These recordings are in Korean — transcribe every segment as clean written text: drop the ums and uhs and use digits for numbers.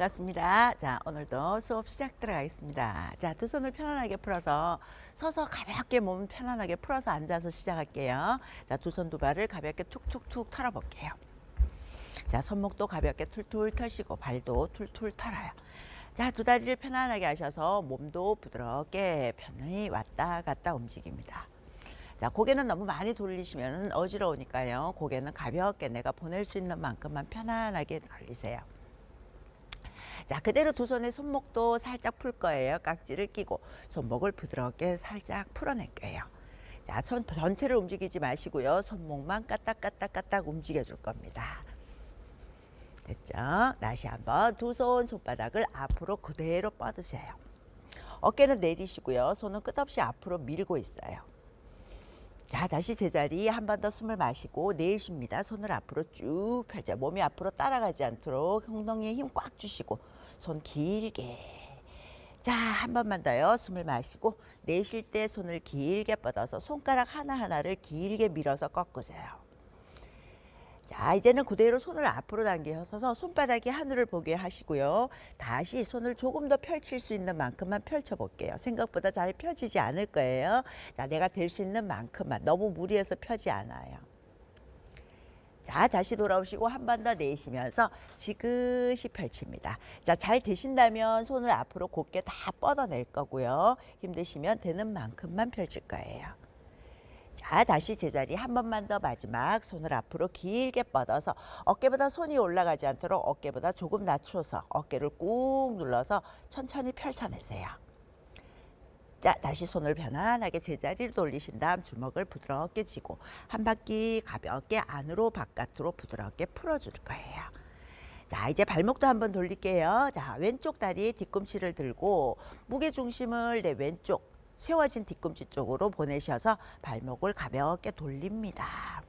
반갑습니다. 자, 오늘도 수업 시작 들어가겠습니다. 자, 두 손을 편안하게 풀어서 서서 가볍게 몸 편안하게 풀어서 앉아서 시작할게요. 자, 두 손 두 발을 가볍게 툭툭툭 털어볼게요. 자, 손목도 가볍게 툴툴 털시고 발도 툴툴 털어요. 자, 두 다리를 편안하게 하셔서 몸도 부드럽게 편히 왔다 갔다 움직입니다. 자, 고개는 너무 많이 돌리시면 어지러우니까요. 고개는 가볍게 내가 보낼 수 있는 만큼만 편안하게 돌리세요. 자, 그대로 두 손의 손목도 살짝 풀 거예요. 깍지를 끼고 손목을 부드럽게 살짝 풀어낼 거예요. 자, 손 전체를 움직이지 마시고요. 손목만 까딱까딱까딱 움직여 줄 겁니다. 됐죠? 다시 한번 두 손 손바닥을 앞으로 그대로 뻗으세요. 어깨는 내리시고요. 손은 끝없이 앞으로 밀고 있어요. 자, 다시 제자리 한 번 더 숨을 마시고 내쉽니다. 손을 앞으로 쭉 펼쳐 몸이 앞으로 따라가지 않도록 엉덩이에 힘 꽉 주시고 손 길게. 자, 한 번만 더요. 숨을 마시고 내쉴 때 손을 길게 뻗어서 손가락 하나하나를 길게 밀어서 꺾으세요. 자, 이제는 그대로 손을 앞으로 당겨서 손바닥이 하늘을 보게 하시고요. 다시 손을 조금 더 펼칠 수 있는 만큼만 펼쳐볼게요. 생각보다 잘 펴지지 않을 거예요. 자, 내가 될 수 있는 만큼만, 너무 무리해서 펴지 않아요. 자, 다시 돌아오시고 한 번 더 내쉬면서 지그시 펼칩니다. 자, 잘 되신다면 손을 앞으로 곧게 다 뻗어낼 거고요. 힘드시면 되는 만큼만 펼칠 거예요. 자, 다시 제자리 한 번만 더 마지막 손을 앞으로 길게 뻗어서 어깨보다 손이 올라가지 않도록 어깨보다 조금 낮춰서 어깨를 꾹 눌러서 천천히 펼쳐내세요. 자, 다시 손을 편안하게 제자리로 돌리신 다음 주먹을 부드럽게 쥐고 한 바퀴 가볍게 안으로 바깥으로 부드럽게 풀어줄 거예요. 자, 이제 발목도 한번 돌릴게요. 자, 왼쪽 다리에 뒤꿈치를 들고 무게중심을 내 왼쪽 세워진 뒤꿈치 쪽으로 보내셔서 발목을 가볍게 돌립니다.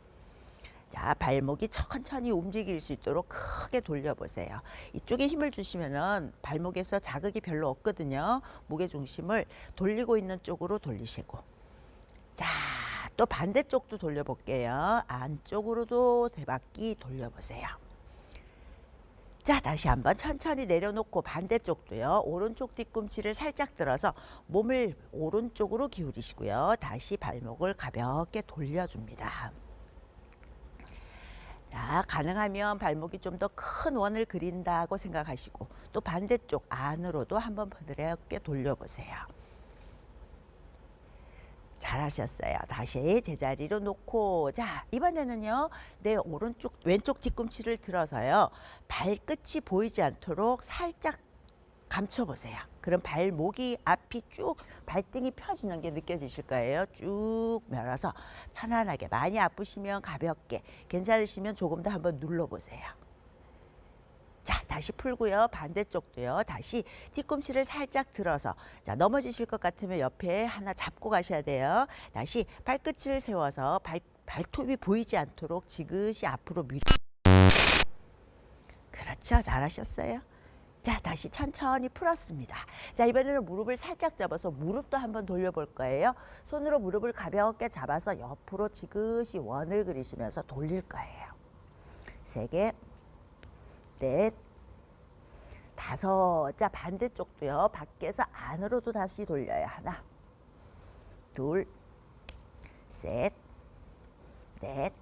자, 발목이 천천히 움직일 수 있도록 크게 돌려보세요. 이쪽에 힘을 주시면은 발목에서 자극이 별로 없거든요. 무게중심을 돌리고 있는 쪽으로 돌리시고. 자, 또 반대쪽도 돌려볼게요. 안쪽으로도 대바퀴 돌려보세요. 자, 다시 한번 천천히 내려놓고 반대쪽도요. 오른쪽 뒤꿈치를 살짝 들어서 몸을 오른쪽으로 기울이시고요. 다시 발목을 가볍게 돌려줍니다. 자, 가능하면 발목이 좀 더 큰 원을 그린다고 생각하시고 또 반대쪽 안으로도 한번 부드럽게 돌려보세요. 잘하셨어요. 다시 제자리로 놓고, 자, 이번에는요, 내 왼쪽 뒤꿈치를 들어서요, 발끝이 보이지 않도록 살짝 감춰보세요. 그럼 발목이 앞이 쭉 발등이 펴지는 게 느껴지실 거예요. 쭉 밀어서 편안하게, 많이 아프시면 가볍게, 괜찮으시면 조금 더 한번 눌러보세요. 자, 다시 풀고요. 반대쪽도요. 다시 뒤꿈치를 살짝 들어서, 자, 넘어지실 것 같으면 옆에 하나 잡고 가셔야 돼요. 다시 발끝을 세워서 발톱이 보이지 않도록 지그시 앞으로 밀어. 그렇죠. 잘하셨어요. 자, 다시 천천히 풀었습니다. 자, 이번에는 무릎을 살짝 잡아서 무릎도 한번 돌려볼 거예요. 손으로 무릎을 가볍게 잡아서 옆으로 지그시 원을 그리시면서 돌릴 거예요. 3개, 넷, 5. 자, 반대쪽도요. 밖에서 안으로도 다시 돌려요. 하나, 둘, 셋, 넷,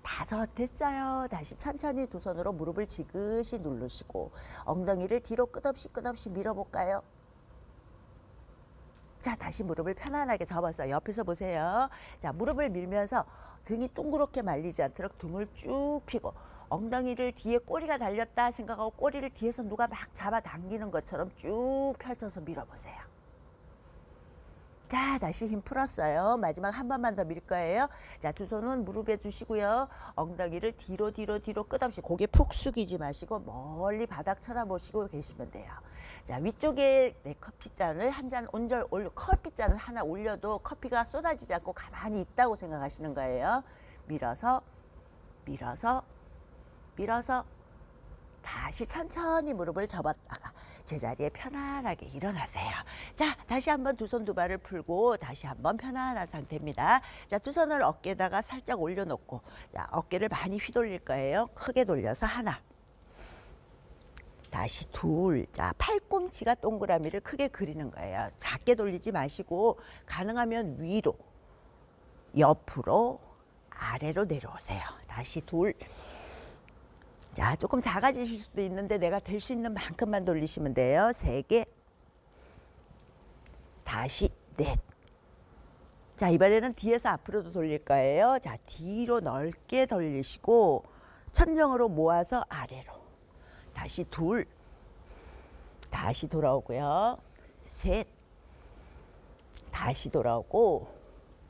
5. 됐어요. 다시 천천히 두 손으로 무릎을 지그시 누르시고 엉덩이를 뒤로 끝없이 밀어볼까요? 자, 다시 무릎을 편안하게 접어서 옆에서 보세요. 자, 무릎을 밀면서 등이 둥그렇게 말리지 않도록 등을 쭉 펴고 엉덩이를 뒤에 꼬리가 달렸다 생각하고 꼬리를 뒤에서 누가 막 잡아당기는 것처럼 쭉 펼쳐서 밀어보세요. 자, 다시 힘 풀었어요. 마지막 한 번만 더 밀 거예요. 자, 두 손은 무릎에 주시고요. 엉덩이를 뒤로 끝없이 고개 푹 숙이지 마시고 멀리 바닥 쳐다보시고 계시면 돼요. 자, 위쪽에 내 커피잔을 한 잔 커피잔을 하나 올려도 커피가 쏟아지지 않고 가만히 있다고 생각하시는 거예요. 밀어서 다시 천천히 무릎을 접었다가 제자리에 편안하게 일어나세요. 자, 다시 한번 두 손 두 발을 풀고 다시 한번 편안한 상태입니다. 자, 두 손을 어깨에다가 살짝 올려놓고, 자, 어깨를 많이 휘돌릴 거예요. 크게 돌려서 하나, 다시 둘. 자, 팔꿈치가 동그라미를 크게 그리는 거예요. 작게 돌리지 마시고 가능하면 위로, 옆으로, 아래로 내려오세요. 다시 둘. 자, 조금 작아지실 수도 있는데 내가 될 수 있는 만큼만 돌리시면 돼요. 세 개. 다시 넷. 자, 이번에는 뒤에서 앞으로도 돌릴 거예요. 자, 뒤로 넓게 돌리시고 천정으로 모아서 아래로. 다시 둘. 다시 돌아오고요. 셋. 다시 돌아오고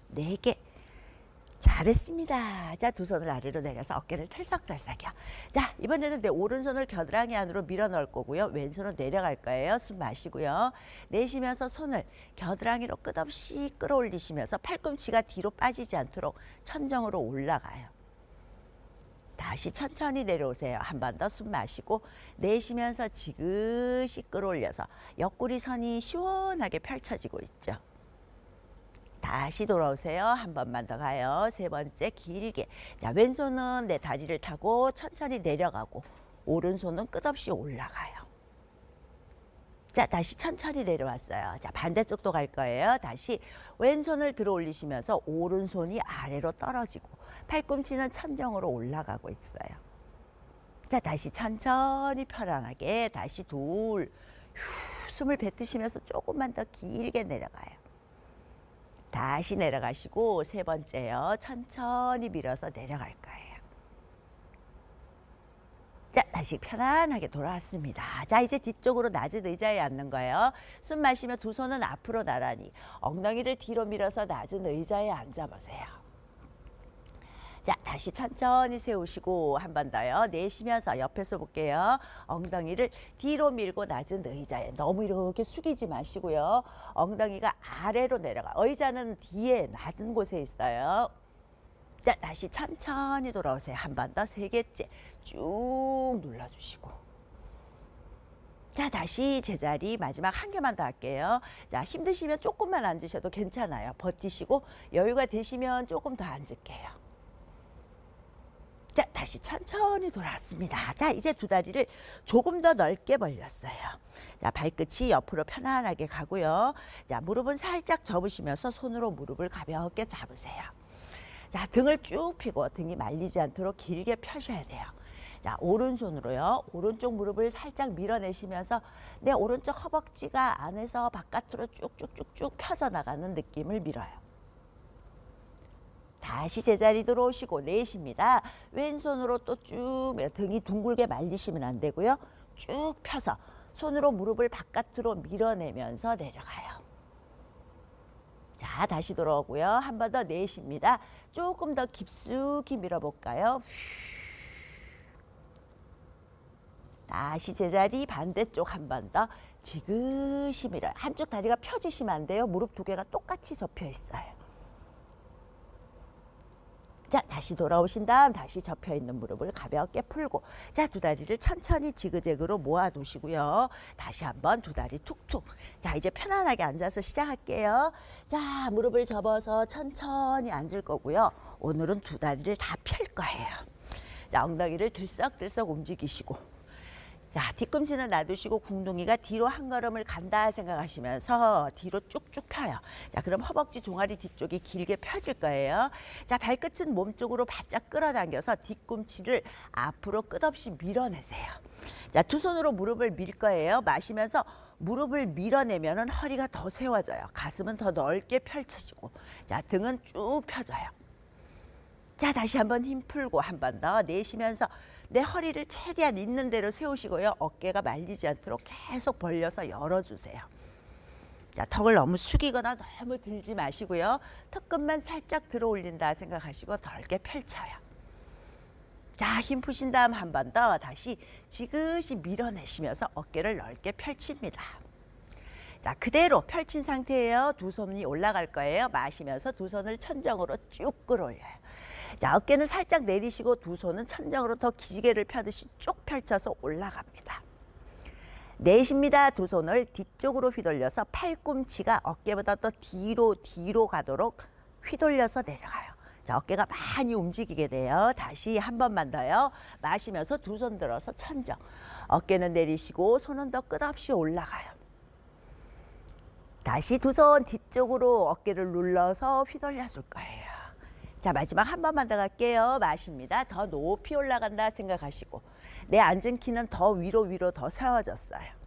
네 개. 잘했습니다. 자, 두 손을 아래로 내려서 어깨를 털썩털썩이요. 자, 이번에는 내 오른손을 겨드랑이 안으로 밀어 넣을 거고요. 왼손은 내려갈 거예요. 숨 마시고요. 내쉬면서 손을 겨드랑이로 끝없이 끌어올리시면서 팔꿈치가 뒤로 빠지지 않도록 천정으로 올라가요. 다시 천천히 내려오세요. 한 번 더 숨 마시고 내쉬면서 지그시 끌어올려서 옆구리 선이 시원하게 펼쳐지고 있죠. 다시 돌아오세요. 한 번만 더 가요. 세 번째 길게. 자, 왼손은 내 다리를 타고 천천히 내려가고 오른손은 끝없이 올라가요. 자, 다시 천천히 내려왔어요. 자, 반대쪽도 갈 거예요. 다시 왼손을 들어 올리시면서 오른손이 아래로 떨어지고 팔꿈치는 천정으로 올라가고 있어요. 자, 다시 천천히 편안하게 다시 둘. 숨을 뱉으시면서 조금만 더 길게 내려가요. 다시 내려가시고 세 번째요. 천천히 밀어서 내려갈 거예요. 자, 다시 편안하게 돌아왔습니다. 자, 이제 뒤쪽으로 낮은 의자에 앉는 거예요. 숨 마시며 두 손은 앞으로 나란히 엉덩이를 뒤로 밀어서 낮은 의자에 앉아보세요. 자, 다시 천천히 세우시고 한 번 더요. 내쉬면서 옆에서 볼게요. 엉덩이를 뒤로 밀고 낮은 의자에 너무 이렇게 숙이지 마시고요. 엉덩이가 아래로 내려가. 의자는 뒤에 낮은 곳에 있어요. 자, 다시 천천히 돌아오세요. 한 번 더. 세 개째 쭉 눌러주시고. 자, 다시 제자리 마지막 한 개만 더 할게요. 자, 힘드시면 조금만 앉으셔도 괜찮아요. 버티시고 여유가 되시면 조금 더 앉을게요. 자, 다시 천천히 돌아왔습니다. 자, 이제 두 다리를 조금 더 넓게 벌렸어요. 자, 발끝이 옆으로 편안하게 가고요. 자, 무릎은 살짝 접으시면서 손으로 무릎을 가볍게 잡으세요. 자, 등을 쭉 펴고 등이 말리지 않도록 길게 펴셔야 돼요. 자, 오른손으로요. 오른쪽 무릎을 살짝 밀어내시면서 내 오른쪽 허벅지가 안에서 바깥으로 쭉쭉쭉쭉 펴져 나가는 느낌을 밀어요. 다시 제자리 들어오시고 내쉽니다. 왼손으로 또 쭉 등이 둥글게 말리시면 안 되고요. 쭉 펴서 손으로 무릎을 바깥으로 밀어내면서 내려가요. 자, 다시 돌아오고요. 한 번 더 내쉽니다. 조금 더 깊숙이 밀어볼까요? 다시 제자리 반대쪽 한 번 더 지그시 밀어요. 한쪽 다리가 펴지시면 안 돼요. 무릎 두 개가 똑같이 접혀 있어요. 자, 다시 돌아오신 다음 다시 접혀있는 무릎을 가볍게 풀고 자, 두 다리를 천천히 지그재그로 모아두시고요. 다시 한번 두 다리 툭툭. 자, 이제 편안하게 앉아서 시작할게요. 자, 무릎을 접어서 천천히 앉을 거고요. 오늘은 두 다리를 다 펼 거예요. 자, 엉덩이를 들썩들썩 움직이시고 자, 뒤꿈치는 놔두시고 궁둥이가 뒤로 한 걸음을 간다 생각하시면서 뒤로 쭉쭉 펴요. 자, 그럼 허벅지 종아리 뒤쪽이 길게 펴질 거예요. 자, 발끝은 몸쪽으로 바짝 끌어당겨서 뒤꿈치를 앞으로 끝없이 밀어내세요. 자, 두 손으로 무릎을 밀 거예요. 마시면서 무릎을 밀어내면 허리가 더 세워져요. 가슴은 더 넓게 펼쳐지고 자, 등은 쭉 펴져요. 자, 다시 한번 힘 풀고 한 번 더 내쉬면서 내 허리를 최대한 있는 대로 세우시고요. 어깨가 말리지 않도록 계속 벌려서 열어주세요. 자, 턱을 너무 숙이거나 너무 들지 마시고요. 턱끝만 살짝 들어 올린다 생각하시고 넓게 펼쳐요. 자, 힘 푸신 다음 한 번 더 다시 지그시 밀어내시면서 어깨를 넓게 펼칩니다. 자, 그대로 펼친 상태예요. 두 손이 올라갈 거예요. 마시면서 두 손을 천정으로 쭉 끌어올려요. 자, 어깨는 살짝 내리시고 두 손은 천정으로 더 기지개를 펴듯이 쭉 펼쳐서 올라갑니다. 내쉽니다. 두 손을 뒤쪽으로 휘돌려서 팔꿈치가 어깨보다 더 뒤로 가도록 휘돌려서 내려가요. 자, 어깨가 많이 움직이게 돼요. 다시 한 번만 더요. 마시면서 두 손 들어서 천정. 어깨는 내리시고 손은 더 끝없이 올라가요. 다시 두 손 뒤쪽으로 어깨를 눌러서 휘돌려 줄 거예요. 자, 마지막 한 번만 더 갈게요. 마십니다. 더 높이 올라간다 생각하시고 내 앉은 키는 더 위로 더 세워졌어요.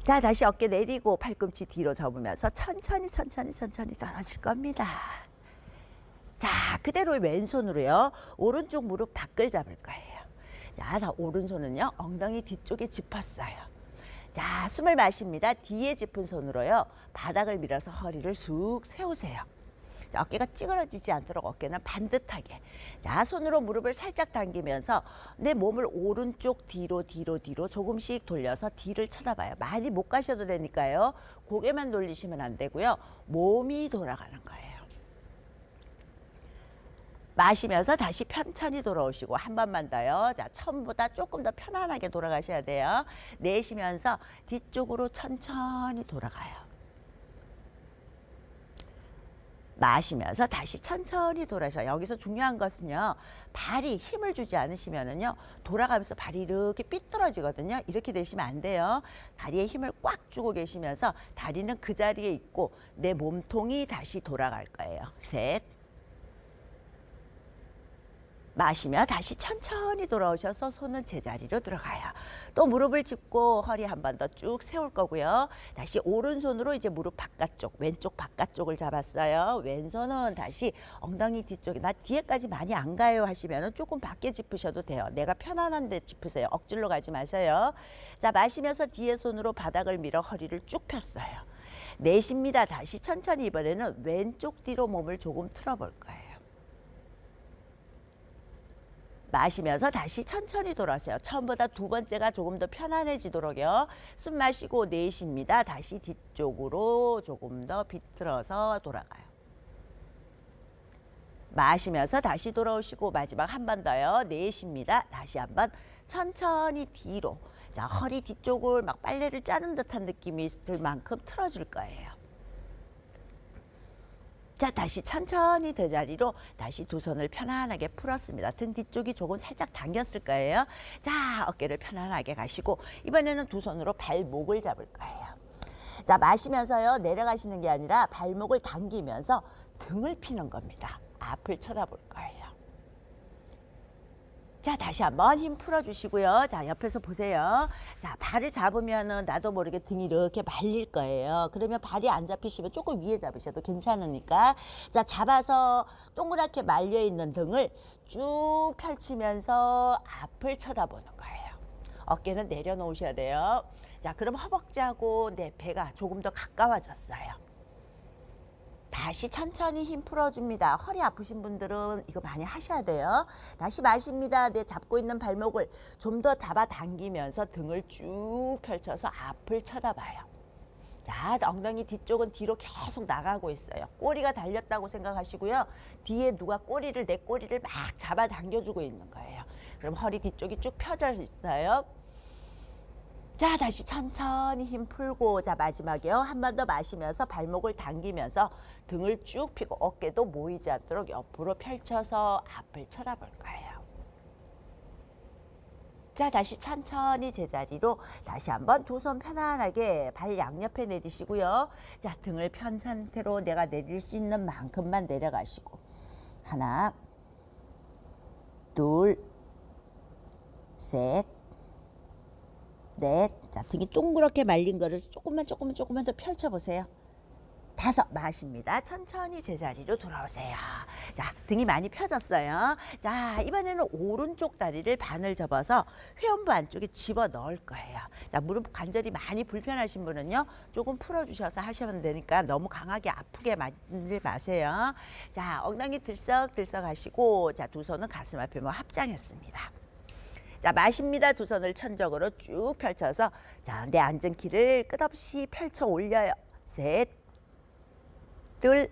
자, 다시 어깨 내리고 팔꿈치 뒤로 접으면서 천천히 떨어질 겁니다. 자, 그대로 왼손으로요. 오른쪽 무릎 밖을 잡을 거예요. 자, 다 오른손은요. 엉덩이 뒤쪽에 짚었어요. 자, 숨을 마십니다. 뒤에 짚은 손으로요. 바닥을 밀어서 허리를 쑥 세우세요. 자, 어깨가 찌그러지지 않도록 어깨는 반듯하게. 자, 손으로 무릎을 살짝 당기면서 내 몸을 오른쪽 뒤로 조금씩 돌려서 뒤를 쳐다봐요. 많이 못 가셔도 되니까요. 고개만 돌리시면 안 되고요. 몸이 돌아가는 거예요. 마시면서 다시 천천히 돌아오시고 한 번만 더요. 자, 처음보다 조금 더 편안하게 돌아가셔야 돼요. 내쉬면서 뒤쪽으로 천천히 돌아가요. 마시면서 다시 천천히 돌아서 여기서 중요한 것은요. 발이 힘을 주지 않으시면은요. 돌아가면서 발이 이렇게 삐뚤어지거든요. 이렇게 되시면 안 돼요. 다리에 힘을 꽉 주고 계시면서 다리는 그 자리에 있고 내 몸통이 다시 돌아갈 거예요. 셋. 마시며 다시 천천히 돌아오셔서 손은 제자리로 들어가요. 또 무릎을 짚고 허리 한 번 더 쭉 세울 거고요. 다시 오른손으로 이제 무릎 바깥쪽, 왼쪽 바깥쪽을 잡았어요. 왼손은 다시 엉덩이 뒤쪽에 나 뒤에까지 많이 안 가요 하시면 조금 밖에 짚으셔도 돼요. 내가 편안한 데 짚으세요. 억지로 가지 마세요. 자, 마시면서 뒤에 손으로 바닥을 밀어 허리를 쭉 폈어요. 내쉽니다. 다시 천천히 이번에는 왼쪽 뒤로 몸을 조금 틀어볼 거예요. 마시면서 다시 천천히 돌아오세요. 처음보다 두 번째가 조금 더 편안해지도록요. 숨 마시고 내쉽니다. 다시 뒤쪽으로 조금 더 비틀어서 돌아가요. 마시면서 다시 돌아오시고 마지막 한 번 더요. 내쉽니다. 다시 한번 천천히 뒤로. 자, 허리 뒤쪽을 막 빨래를 짜는 듯한 느낌이 들 만큼 틀어줄 거예요. 자, 다시 천천히 제자리로 다시 두 손을 편안하게 풀었습니다. 등 뒤쪽이 조금 살짝 당겼을 거예요. 자, 어깨를 편안하게 가시고 이번에는 두 손으로 발목을 잡을 거예요. 자, 마시면서요. 내려가시는 게 아니라 발목을 당기면서 등을 피는 겁니다. 앞을 쳐다볼 거예요. 자, 다시 한번 힘 풀어주시고요. 자, 옆에서 보세요. 자, 발을 잡으면은 나도 모르게 등이 이렇게 말릴 거예요. 그러면 발이 안 잡히시면 조금 위에 잡으셔도 괜찮으니까. 자, 잡아서 동그랗게 말려있는 등을 쭉 펼치면서 앞을 쳐다보는 거예요. 어깨는 내려놓으셔야 돼요. 자, 그럼 허벅지하고 내 배가 조금 더 가까워졌어요. 다시 천천히 힘 풀어줍니다. 허리 아프신 분들은 이거 많이 하셔야 돼요. 다시 마십니다. 내 잡고 있는 발목을 좀 더 잡아당기면서 등을 쭉 펼쳐서 앞을 쳐다봐요. 자, 엉덩이 뒤쪽은 뒤로 계속 나가고 있어요. 꼬리가 달렸다고 생각하시고요. 뒤에 누가 내 꼬리를 막 잡아당겨주고 있는 거예요. 그럼 허리 뒤쪽이 쭉 펴져 있어요. 자, 다시 천천히 힘 풀고 자, 마지막에요. 한 번 더 마시면서 발목을 당기면서 등을 쭉 펴고 어깨도 모이지 않도록 옆으로 펼쳐서 앞을 쳐다볼 거예요. 자, 다시 천천히 제자리로 다시 한번 두 손 편안하게 발 양옆에 내리시고요. 자, 등을 편 상태로 내가 내릴 수 있는 만큼만 내려가시고 하나, 둘, 셋, 넷. 자, 등이 동그랗게 말린 거를 조금만 더 펼쳐보세요. 다섯. 마십니다. 천천히 제자리로 돌아오세요. 자, 등이 많이 펴졌어요. 자, 이번에는 오른쪽 다리를 반을 접어서 회원부 안쪽에 집어 넣을 거예요. 자, 무릎 관절이 많이 불편하신 분은요, 조금 풀어주셔서 하시면 되니까 너무 강하게 아프게 만지지 마세요. 자, 엉덩이 들썩들썩 하시고, 자, 두 손은 가슴 앞에 합장했습니다. 자, 마십니다. 두 손을 천적으로 쭉 펼쳐서 자, 내 앉은 키를 끝없이 펼쳐 올려요. 셋, 둘,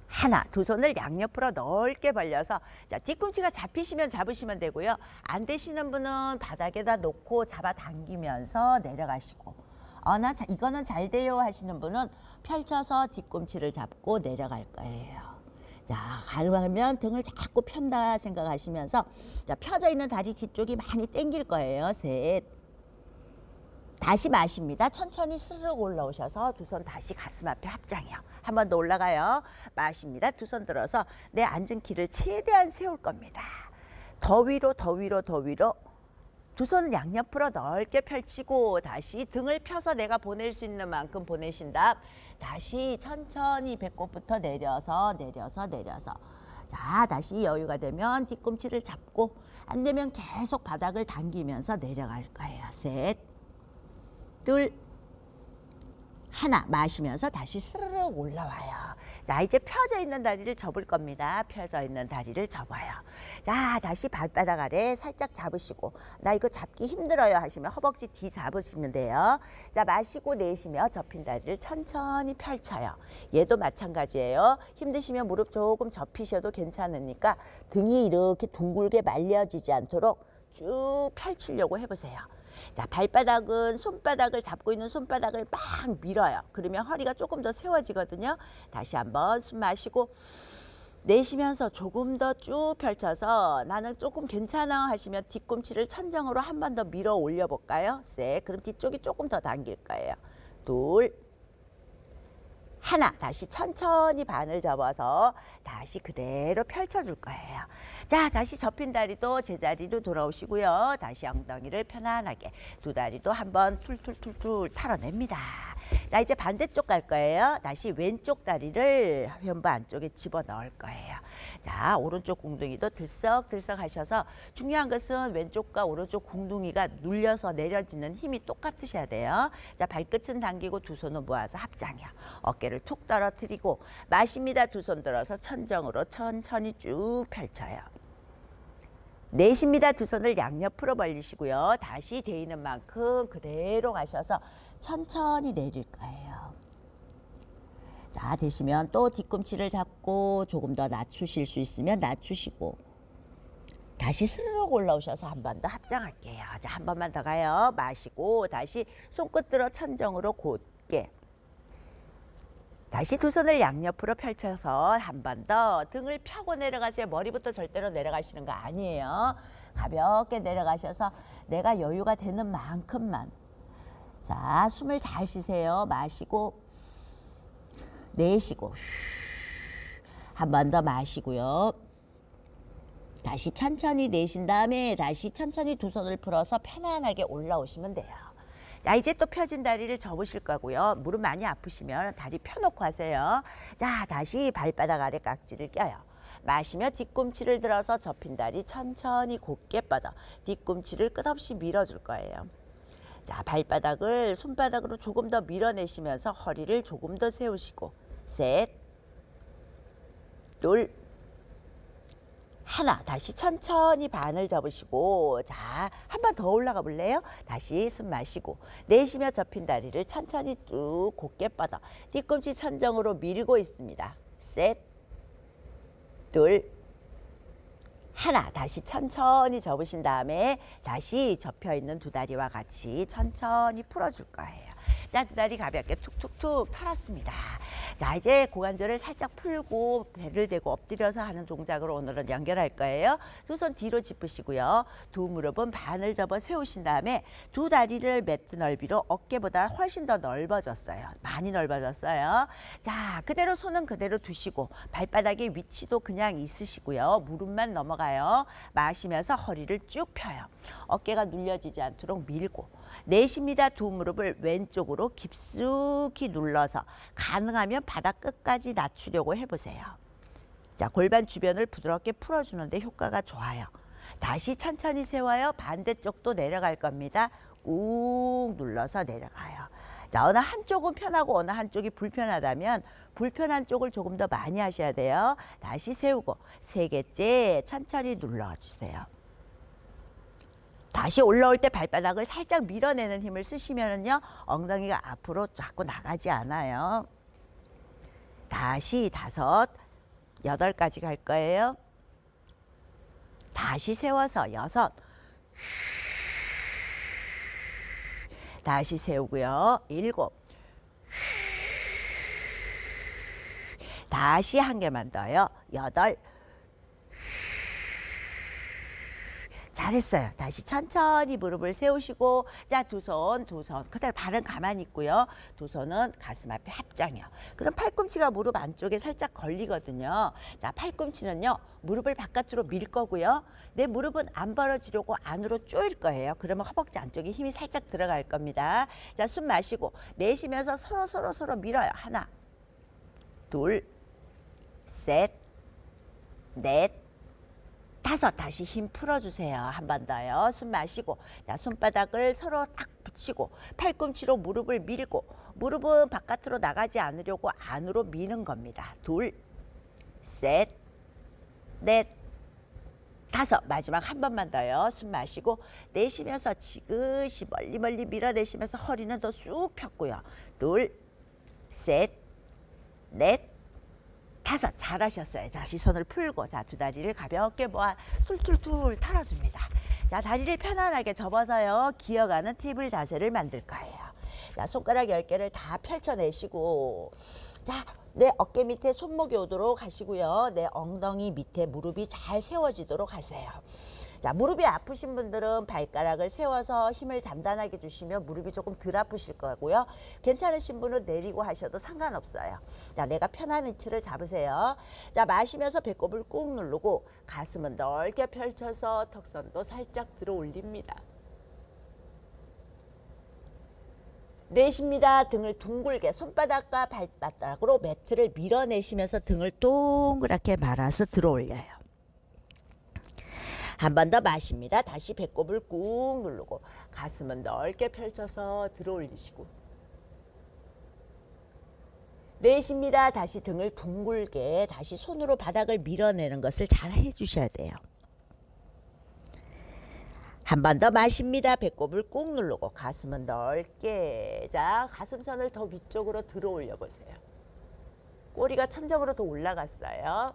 하나. 두 손을 양옆으로 넓게 벌려서 자, 뒤꿈치가 잡히시면 잡으시면 되고요. 안 되시는 분은 바닥에다 놓고 잡아당기면서 내려가시고 이거는 잘 돼요 하시는 분은 펼쳐서 뒤꿈치를 잡고 내려갈 거예요. 자, 가능하면 등을 자꾸 편다 생각하시면서 자, 펴져 있는 다리 뒤쪽이 많이 당길 거예요. 셋. 다시 마십니다. 천천히 스르륵 올라오셔서 두 손 다시 가슴 앞에 합장이요. 한 번 더 올라가요. 마십니다. 두 손 들어서 내 앉은 키를 최대한 세울 겁니다. 더 위로 더 위로 더 위로. 두 손은 양옆으로 넓게 펼치고 다시 등을 펴서 내가 보낼 수 있는 만큼 보내신 다음 다시 천천히 배꼽부터 내려서 자, 다시 여유가 되면 뒤꿈치를 잡고 안 되면 계속 바닥을 당기면서 내려갈 거예요. 셋, 둘, 하나. 마시면서 다시 스르륵 올라와요. 자, 이제 펴져 있는 다리를 접을 겁니다. 펴져 있는 다리를 접어요. 자, 다시 발바닥 아래 살짝 잡으시고 나 이거 잡기 힘들어요 하시면 허벅지 뒤 잡으시면 돼요. 자, 마시고 내쉬며 접힌 다리를 천천히 펼쳐요. 얘도 마찬가지예요. 힘드시면 무릎 조금 접히셔도 괜찮으니까 등이 이렇게 둥글게 말려지지 않도록 쭉 펼치려고 해보세요. 자, 발바닥은 손바닥을 잡고 있는 손바닥을 막 밀어요. 그러면 허리가 조금 더 세워지거든요. 다시 한번 숨 마시고 내쉬면서 조금 더 쭉 펼쳐서 나는 조금 괜찮아 하시면 뒤꿈치를 천정으로 한 번 더 밀어 올려 볼까요? 셋. 그럼 뒤쪽이 조금 더 당길 거예요. 둘, 하나. 다시 천천히 반을 접어서 다시 그대로 펼쳐줄 거예요. 자, 다시 접힌 다리도 제자리로 돌아오시고요. 다시 엉덩이를 편안하게 두 다리도 한번 툴툴툴툴 털어냅니다. 자, 이제 반대쪽 갈 거예요. 다시 왼쪽 다리를 현부 안쪽에 집어넣을 거예요. 자, 오른쪽 궁둥이도 들썩들썩 하셔서 중요한 것은 왼쪽과 오른쪽 궁둥이가 눌려서 내려지는 힘이 똑같으셔야 돼요. 자, 발끝은 당기고 두 손은 모아서 합장이요. 어깨를 툭 떨어뜨리고 마십니다. 두 손 들어서 천정으로 천천히 쭉 펼쳐요. 내쉽니다. 두 손을 양옆으로 벌리시고요. 다시 데이는 만큼 그대로 가셔서 천천히 내릴 거예요. 자, 되시면 또 뒤꿈치를 잡고 조금 더 낮추실 수 있으면 낮추시고 다시 스르륵 올라오셔서 한 번 더 합장할게요. 자, 한 번만 더 가요. 마시고 다시 손끝 들어 천정으로 곧게 다시 두 손을 양옆으로 펼쳐서 한 번 더 등을 펴고 내려가세요. 머리부터 절대로 내려가시는 거 아니에요. 가볍게 내려가셔서 내가 여유가 되는 만큼만. 자, 숨을 잘 쉬세요. 마시고 내쉬고 한 번 더 마시고요. 다시 천천히 내쉰 다음에 다시 천천히 두 손을 풀어서 편안하게 올라오시면 돼요. 자, 이제 또 펴진 다리를 접으실 거고요. 무릎 많이 아프시면 다리 펴놓고 하세요. 자, 다시 발바닥 아래 깍지를 껴요. 마시며 뒤꿈치를 들어서 접힌 다리 천천히 곧게 뻗어 뒤꿈치를 끝없이 밀어줄 거예요. 자, 발바닥을 손바닥으로 조금 더 밀어내시면서 허리를 조금 더 세우시고 셋, 둘, 하나. 다시 천천히 반을 접으시고 자, 한 번 더 올라가 볼래요? 다시 숨 마시고 내쉬며 접힌 다리를 천천히 쭉 곧게 뻗어 뒤꿈치 천정으로 밀고 있습니다. 셋, 둘, 하나. 다시 천천히 접으신 다음에 다시 접혀있는 두 다리와 같이 천천히 풀어줄 거예요. 자, 두 다리 가볍게 툭툭툭 털었습니다. 자, 이제 고관절을 살짝 풀고 배를 대고 엎드려서 하는 동작으로 오늘은 연결할 거예요. 두 손 뒤로 짚으시고요. 두 무릎은 반을 접어 세우신 다음에 두 다리를 매트 넓이로 어깨보다 훨씬 더 넓어졌어요. 많이 넓어졌어요. 자, 그대로 손은 그대로 두시고 발바닥의 위치도 그냥 있으시고요. 무릎만 넘어가요. 마시면서 허리를 쭉 펴요. 어깨가 눌려지지 않도록 밀고 내쉽니다. 두 무릎을 왼쪽으로 깊숙이 눌러서 가능하면 바닥 끝까지 낮추려고 해보세요. 자, 골반 주변을 부드럽게 풀어주는데 효과가 좋아요. 다시 천천히 세워요. 반대쪽도 내려갈 겁니다. 꾹 눌러서 내려가요. 자, 어느 한쪽은 편하고 어느 한쪽이 불편하다면 불편한 쪽을 조금 더 많이 하셔야 돼요. 다시 세우고 세 개째 천천히 눌러주세요. 다시 올라올 때 발바닥을 살짝 밀어내는 힘을 쓰시면요, 엉덩이가 앞으로 자꾸 나가지 않아요. 다시 다섯, 여덟까지 갈 거예요. 다시 세워서 여섯. 다시 세우고요. 일곱. 다시 한 개만 더요. 8. 잘했어요. 다시 천천히 무릎을 세우시고, 자, 두 손. 그대로 발은 가만히 있고요. 두 손은 가슴 앞에 합장이요. 그럼 팔꿈치가 무릎 안쪽에 살짝 걸리거든요. 자, 팔꿈치는요, 무릎을 바깥으로 밀 거고요. 내 무릎은 안 벌어지려고 안으로 조일 거예요. 그러면 허벅지 안쪽에 힘이 살짝 들어갈 겁니다. 자, 숨 마시고 내쉬면서 서로 밀어요. 하나, 둘, 셋, 넷, 5. 다시 힘 풀어주세요. 한 번 더요. 숨 마시고, 자, 손바닥을 서로 딱 붙이고 팔꿈치로 무릎을 밀고, 무릎은 바깥으로 나가지 않으려고 안으로 미는 겁니다. 둘, 셋, 넷, 5. 마지막 한 번만 더요. 숨 마시고 내쉬면서 지그시 멀리 밀어내시면서 허리는 더 쑥 폈고요. 둘, 셋, 넷, 5. 잘하셨어요. 다시 손을 풀고, 자, 두 다리를 가볍게 모아 툴툴툴 털어줍니다. 자, 다리를 편안하게 접어서요, 기어가는 테이블 자세를 만들 거예요. 자, 손가락 10개를 다 펼쳐내시고, 자, 내 어깨 밑에 손목이 오도록 하시고요. 내 엉덩이 밑에 무릎이 잘 세워지도록 하세요. 자, 무릎이 아프신 분들은 발가락을 세워서 힘을 단단하게 주시면 무릎이 조금 덜 아프실 거고요. 괜찮으신 분은 내리고 하셔도 상관없어요. 자, 내가 편한 위치를 잡으세요. 자, 마시면서 배꼽을 꾹 누르고 가슴은 넓게 펼쳐서 턱선도 살짝 들어 올립니다. 내쉽니다. 등을 둥글게 손바닥과 발바닥으로 매트를 밀어내시면서 등을 동그랗게 말아서 들어 올려요. 한 번 더 마십니다. 다시 배꼽을 꾹 누르고 가슴은 넓게 펼쳐서 들어 올리시고, 내쉽니다. 다시 등을 둥글게 다시 손으로 바닥을 밀어내는 것을 잘 해주셔야 돼요. 한 번 더 마십니다. 배꼽을 꾹 누르고 가슴은 넓게, 자, 가슴선을 더 위쪽으로 들어 올려 보세요. 꼬리가 천정으로 더 올라갔어요.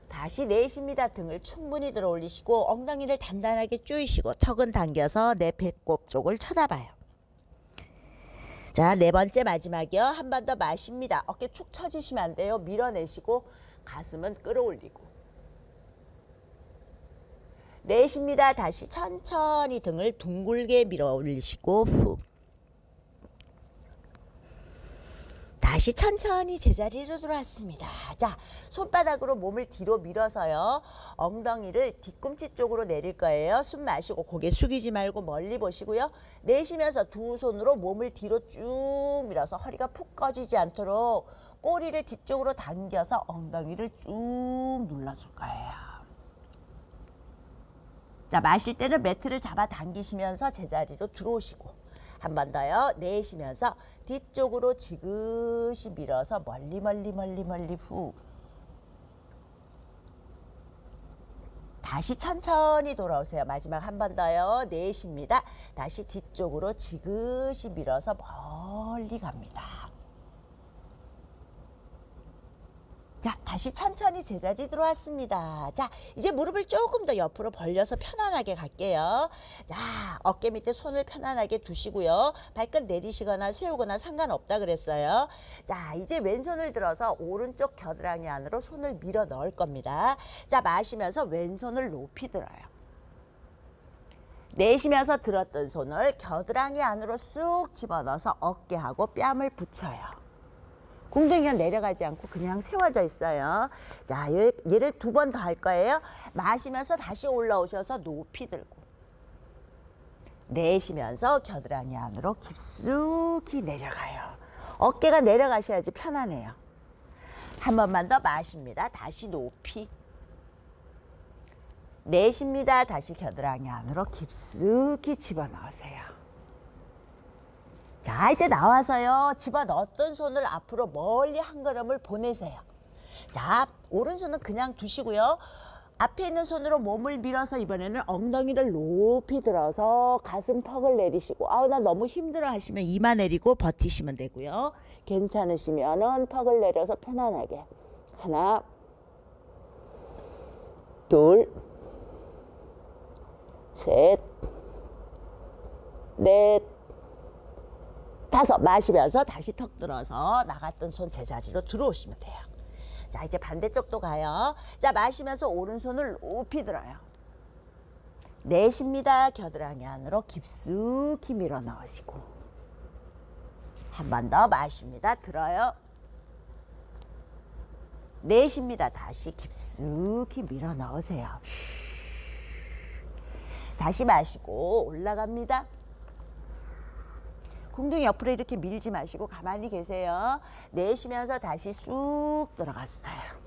다시 내쉽니다. 등을 충분히 들어 올리시고 엉덩이를 단단하게 조이시고 턱은 당겨서 내 배꼽 쪽을 쳐다봐요. 자, 4번째 마지막이요. 한 번 더 마십니다. 어깨 축 처지시면 안 돼요. 밀어내시고 가슴은 끌어올리고, 내쉽니다. 다시 천천히 등을 둥글게 밀어 올리시고 훅. 다시 천천히 제자리로 돌아왔습니다. 자, 손바닥으로 몸을 뒤로 밀어서요, 엉덩이를 뒤꿈치 쪽으로 내릴 거예요. 숨 마시고 고개 숙이지 말고 멀리 보시고요. 내쉬면서 두 손으로 몸을 뒤로 쭉 밀어서 허리가 푹 꺼지지 않도록 꼬리를 뒤쪽으로 당겨서 엉덩이를 쭉 눌러줄 거예요. 자, 마실 때는 매트를 잡아 당기시면서 제자리로 들어오시고, 한 번 더요. 내쉬면서 뒤쪽으로 지그시 밀어서 멀리 후. 다시 천천히 돌아오세요. 마지막 한 번 더요. 내쉽니다. 다시 뒤쪽으로 지그시 밀어서 멀리 갑니다. 자, 다시 천천히 제자리 들어왔습니다. 자, 이제 무릎을 조금 더 옆으로 벌려서 편안하게 갈게요. 자, 어깨 밑에 손을 편안하게 두시고요. 발끝 내리시거나 세우거나 상관없다 그랬어요. 자, 이제 왼손을 들어서 오른쪽 겨드랑이 안으로 손을 밀어 넣을 겁니다. 자, 마시면서 왼손을 높이 들어요. 내쉬면서 들었던 손을 겨드랑이 안으로 쑥 집어넣어서 어깨하고 뺨을 붙여요. 공중에 내려가지 않고 그냥 세워져 있어요. 자, 얘를 2번 더 할 거예요. 마시면서 다시 올라오셔서 높이 들고, 내쉬면서 겨드랑이 안으로 깊숙이 내려가요. 어깨가 내려가셔야지 편안해요. 한 번만 더 마십니다. 다시 높이. 내쉽니다. 다시 겨드랑이 안으로 깊숙이 집어넣으세요. 자, 이제 나와서요, 집어넣었던 손을 앞으로 멀리 한 걸음을 보내세요. 자, 오른손은 그냥 두시고요. 앞에 있는 손으로 몸을 밀어서 이번에는 엉덩이를 높이 들어서 가슴 턱을 내리시고, 아우 나 너무 힘들어 하시면 이마 내리고 버티시면 되고요. 괜찮으시면은 턱을 내려서 편안하게. 하나, 둘, 셋, 넷, 5. 마시면서 다시 턱 들어서 나갔던 손 제자리로 들어오시면 돼요. 자, 이제 반대쪽도 가요. 자, 마시면서 오른손을 높이 들어요. 내쉽니다. 겨드랑이 안으로 깊숙이 밀어 넣으시고. 한 번 더 마십니다. 들어요. 내쉽니다. 다시 깊숙이 밀어 넣으세요. 다시 마시고 올라갑니다. 궁둥이 옆으로 이렇게 밀지 마시고 가만히 계세요. 내쉬면서 다시 쑥 들어갔어요.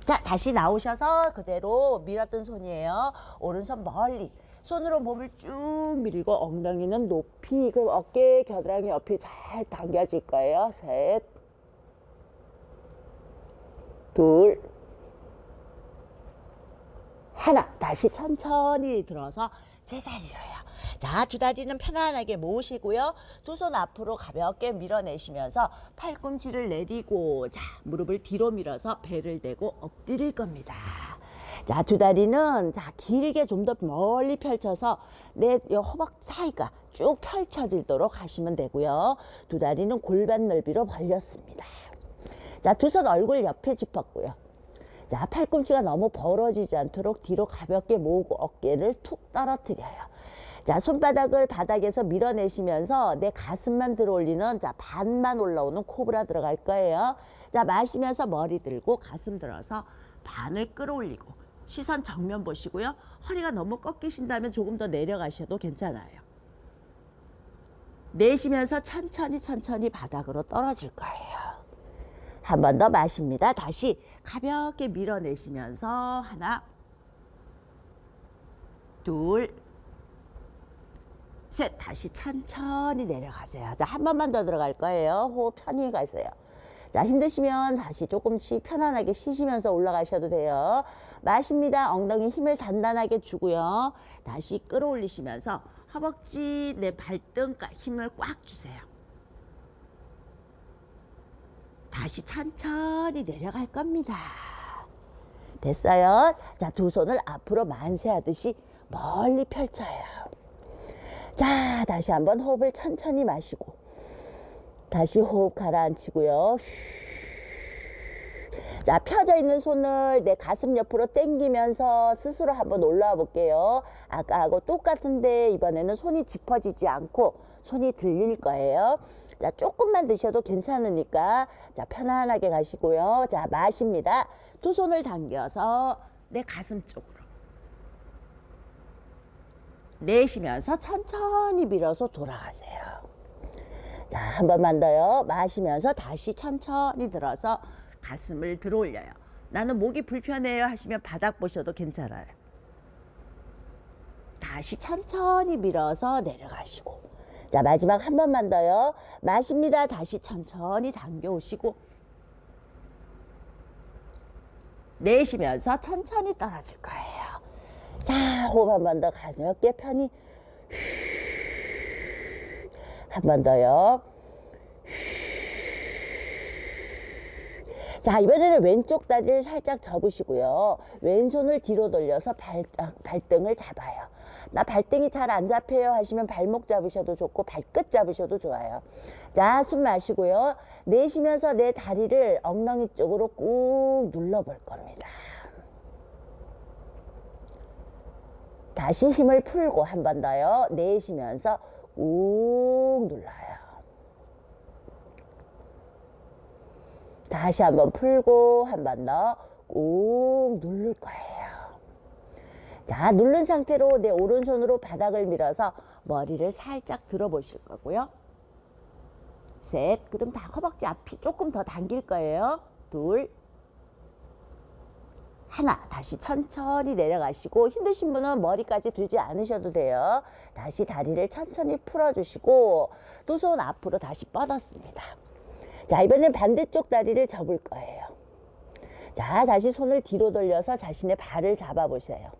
자, 다시 나오셔서 그대로 밀었던 손이에요. 오른손 멀리. 손으로 몸을 쭉 밀고 엉덩이는 높이, 그 어깨, 겨드랑이 옆이 잘 당겨질 거예요. 셋, 둘, 하나. 다시 천천히 들어서 제자리로요. 자, 두 다리는 편안하게 모으시고요. 두 손 앞으로 가볍게 밀어내시면서 팔꿈치를 내리고, 자, 무릎을 뒤로 밀어서 배를 대고 엎드릴 겁니다. 자, 두 다리는 자, 길게 좀 더 멀리 펼쳐서 내 허벅 사이가 쭉 펼쳐지도록 하시면 되고요. 두 다리는 골반 넓이로 벌렸습니다. 자, 두 손 얼굴 옆에 짚었고요. 자, 팔꿈치가 너무 벌어지지 않도록 뒤로 가볍게 모으고 어깨를 툭 떨어뜨려요. 자, 손바닥을 바닥에서 밀어내시면서 내 가슴만 들어올리는, 자, 반만 올라오는 코브라 들어갈 거예요. 자, 마시면서 머리 들고 가슴 들어서 반을 끌어올리고 시선 정면 보시고요. 허리가 너무 꺾이신다면 조금 더 내려가셔도 괜찮아요. 내쉬면서 천천히 바닥으로 떨어질 거예요. 한 번 더 마십니다. 다시 가볍게 밀어내시면서 하나, 둘, 셋. 다시 천천히 내려가세요. 자, 한 번만 더 들어갈 거예요. 호흡 편히 가세요. 자, 힘드시면 다시 조금씩 편안하게 쉬시면서 올라가셔도 돼요. 마십니다. 엉덩이 힘을 단단하게 주고요. 다시 끌어올리시면서 허벅지, 내 발등까지 힘을 꽉 주세요. 다시 천천히 내려갈 겁니다. 됐어요? 자, 두 손을 앞으로 만세하듯이 멀리 펼쳐요. 자, 다시 한번 호흡을 천천히 마시고 다시 호흡 가라앉히고요. 자, 펴져 있는 손을 내 가슴 옆으로 당기면서 스스로 한번 올라와 볼게요. 아까하고 똑같은데 이번에는 손이 짚어지지 않고 손이 들릴 거예요. 자, 조금만 드셔도 괜찮으니까 자, 편안하게 가시고요. 자, 마십니다. 두 손을 당겨서 내 가슴 쪽으로 내쉬면서 천천히 밀어서 돌아가세요. 자, 한 번만 더요. 마시면서 다시 천천히 들어서 가슴을 들어 올려요. 나는 목이 불편해요 하시면 바닥 보셔도 괜찮아요. 다시 천천히 밀어서 내려가시고. 자, 마지막 한 번만 더요. 마십니다. 다시 천천히 당겨 오시고 내쉬면서 천천히 떨어질 거예요. 자, 호흡 한 번 더 가볍게 편히. 한 번 더요. 자, 이번에는 왼쪽 다리를 살짝 접으시고요. 왼손을 뒤로 돌려서 발등을 잡아요. 나 발등이 잘 안 잡혀요 하시면 발목 잡으셔도 좋고 발끝 잡으셔도 좋아요. 자, 숨 마시고요. 내쉬면서 내 다리를 엉덩이 쪽으로 꾹 눌러볼 겁니다. 다시 힘을 풀고 한 번 더요. 내쉬면서 꾹 눌러요. 다시 한번 풀고 한 번 더 꾹 누를 거예요. 자, 누른 상태로 내 오른손으로 바닥을 밀어서 머리를 살짝 들어보실 거고요. 셋. 그럼 다 허벅지 앞이 조금 더 당길 거예요. 둘. 하나. 다시 천천히 내려가시고 힘드신 분은 머리까지 들지 않으셔도 돼요. 다시 다리를 천천히 풀어주시고 두 손 앞으로 다시 뻗었습니다. 자, 이번엔 반대쪽 다리를 접을 거예요. 자, 다시 손을 뒤로 돌려서 자신의 발을 잡아보세요.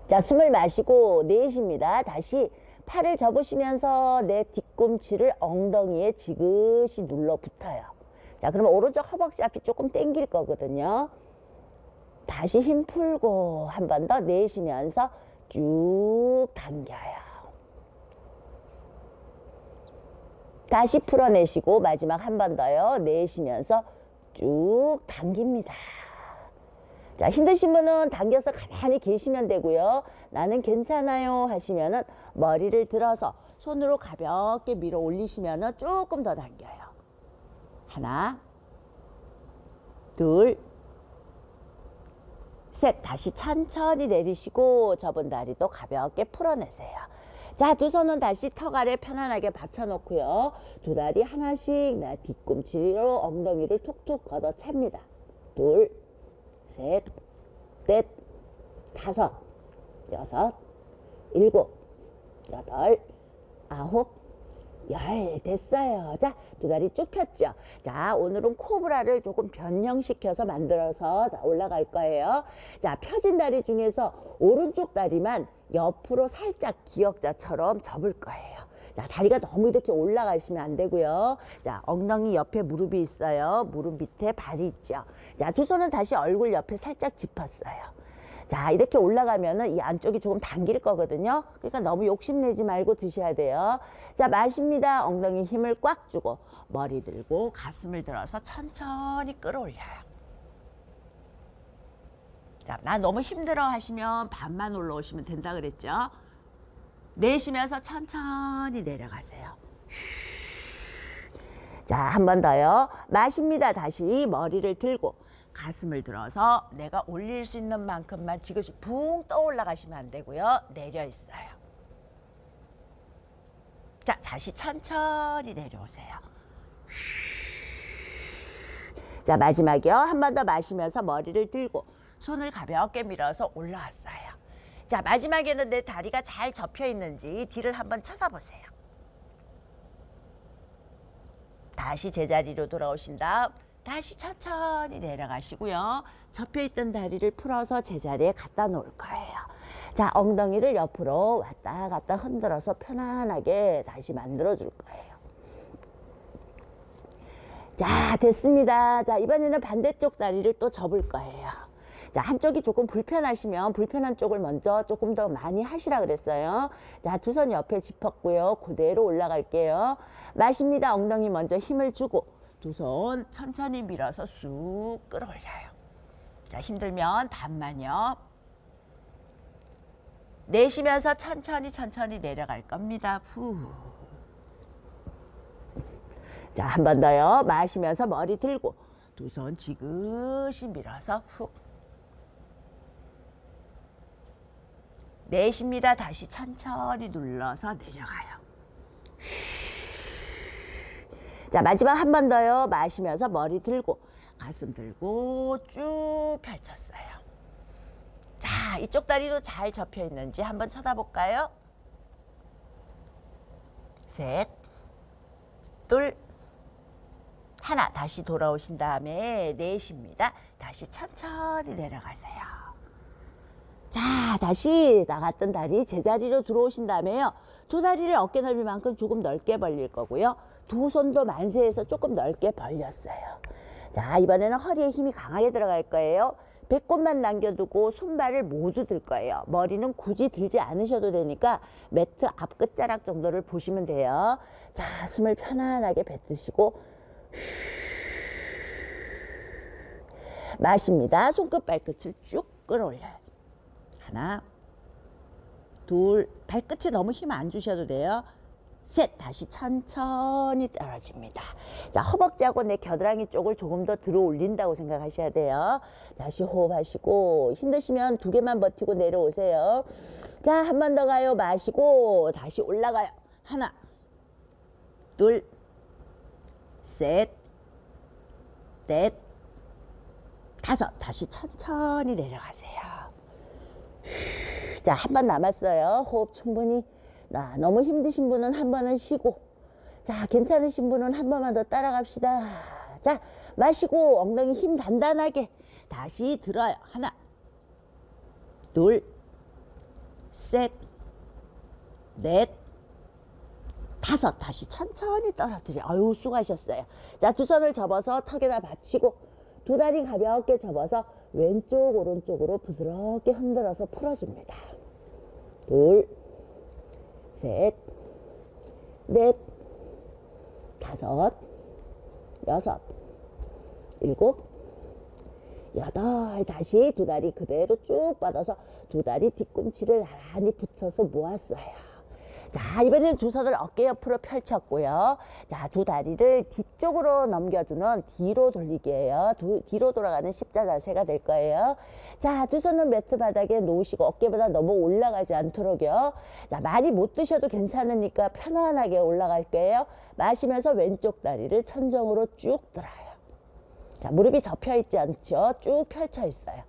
자, 숨을 마시고 내쉽니다. 다시 팔을 접으시면서 내 뒤꿈치를 엉덩이에 지그시 눌러 붙어요. 자, 그러면 오른쪽 허벅지 앞이 조금 당길 거거든요. 다시 힘 풀고 한 번 더 내쉬면서 쭉 당겨요. 다시 풀어내시고 마지막 한 번 더요. 내쉬면서 쭉 당깁니다. 자, 힘드신 분은 당겨서 가만히 계시면 되고요. 나는 괜찮아요 하시면은 머리를 들어서 손으로 가볍게 밀어 올리시면은 조금 더 당겨요. 하나, 둘, 셋. 다시 천천히 내리시고 접은 다리도 가볍게 풀어내세요. 자, 두 손은 다시 턱 아래 편안하게 받쳐놓고요. 두 다리 하나씩 나 뒤꿈치로 엉덩이를 톡톡 걷어찹니다. 둘, 셋, 넷, 다섯, 여섯, 일곱, 여덟, 아홉, 열. 됐어요. 자, 두 다리 쭉 폈죠. 자, 오늘은 코브라를 조금 변형시켜서 만들어서 올라갈 거예요. 자, 펴진 다리 중에서 오른쪽 다리만 옆으로 살짝 기역자처럼 접을 거예요. 자, 다리가 너무 이렇게 올라가시면 안 되고요. 자, 엉덩이 옆에 무릎이 있어요. 무릎 밑에 발이 있죠. 자, 두 손은 다시 얼굴 옆에 살짝 짚었어요. 자, 이렇게 올라가면은 이 안쪽이 조금 당길 거거든요. 그러니까 너무 욕심내지 말고 드셔야 돼요. 자, 마십니다. 엉덩이 힘을 꽉 주고 머리 들고 가슴을 들어서 천천히 끌어올려요. 자, 나 너무 힘들어 하시면 반만 올라오시면 된다 그랬죠. 내쉬면서 천천히 내려가세요. 자, 한 번 더요. 마십니다. 다시 머리를 들고 가슴을 들어서 내가 올릴 수 있는 만큼만 지그시 붕 떠올라 가시면 안 되고요. 내려 있어요. 자, 다시 천천히 내려오세요. 자, 마지막이요. 한 번 더 마시면서 머리를 들고 손을 가볍게 밀어서 올라왔어요. 자, 마지막에는 내 다리가 잘 접혀 있는지 뒤를 한번 쳐다보세요. 다시 제자리로 돌아오신 다음 다시 천천히 내려가시고요. 접혀있던 다리를 풀어서 제자리에 갖다 놓을 거예요. 자, 엉덩이를 옆으로 왔다 갔다 흔들어서 편안하게 다시 만들어 줄 거예요. 자, 됐습니다. 자, 이번에는 반대쪽 다리를 또 접을 거예요. 자, 한쪽이 조금 불편하시면 불편한 쪽을 먼저 조금 더 많이 하시라 그랬어요. 자, 두 손 옆에 짚었고요. 그대로 올라갈게요. 마십니다. 엉덩이 먼저 힘을 주고 두 손 천천히 밀어서 쑥 끌어올려요. 자, 힘들면 반만요. 내쉬면서 천천히 내려갈 겁니다. 후. 자, 한 번 더요. 마시면서 머리 들고 두 손 지그시 밀어서 훅. 내쉽니다. 다시 천천히 눌러서 내려가요. 자, 마지막 한 번 더요. 마시면서 머리 들고 가슴 들고 쭉 펼쳤어요. 자, 이쪽 다리도 잘 접혀 있는지 한번 쳐다볼까요? 셋, 둘, 하나. 다시 돌아오신 다음에 내쉽니다. 다시 천천히 내려가세요. 자, 다시 나갔던 다리 제자리로 들어오신 다음에요. 두 다리를 어깨 넓이만큼 조금 넓게 벌릴 거고요. 두 손도 만세해서 조금 넓게 벌렸어요. 자, 이번에는 허리에 힘이 강하게 들어갈 거예요. 배꼽만 남겨두고 손발을 모두 들 거예요. 머리는 굳이 들지 않으셔도 되니까 매트 앞 끝자락 정도를 보시면 돼요. 자, 숨을 편안하게 뱉으시고 마십니다. 손끝 발끝을 쭉 끌어올려요. 하나, 둘, 발끝에 너무 힘 안 주셔도 돼요. 셋, 다시 천천히 떨어집니다. 자, 허벅지하고 내 겨드랑이 쪽을 조금 더 들어 올린다고 생각하셔야 돼요. 다시 호흡하시고 힘드시면 두 개만 버티고 내려오세요. 자, 한 번 더 가요. 마시고 다시 올라가요. 하나, 둘, 셋, 넷, 다섯. 다시 천천히 내려가세요. 자, 한 번 남았어요. 호흡 충분히. 너무 힘드신 분은 한 번은 쉬고, 자, 괜찮으신 분은 한 번만 더 따라갑시다. 자, 마시고 엉덩이 힘 단단하게 다시 들어요. 하나, 둘, 셋, 넷, 다섯. 다시 천천히 떨어뜨려. 아유, 수고하셨어요. 자, 두 손을 접어서 턱에다 받치고 두 다리 가볍게 접어서 왼쪽 오른쪽으로 부드럽게 흔들어서 풀어줍니다. 둘, 셋, 넷, 5, 6, 7, 8. 다시 두 다리 그대로 쭉 뻗어서 두 다리 뒤꿈치를 나란히 붙여서 모았어요. 자, 이번에는 두 손을 어깨 옆으로 펼쳤고요. 자, 두 다리를 뒤쪽으로 넘겨주는 뒤로 돌리기예요. 뒤로 돌아가는 십자 자세가 될 거예요. 자, 두 손은 매트 바닥에 놓으시고 어깨보다 너무 올라가지 않도록요. 자, 많이 못 드셔도 괜찮으니까 편안하게 올라갈게요. 마시면서 왼쪽 다리를 천정으로 쭉 들어요. 자, 무릎이 접혀 있지 않죠? 쭉 펼쳐 있어요.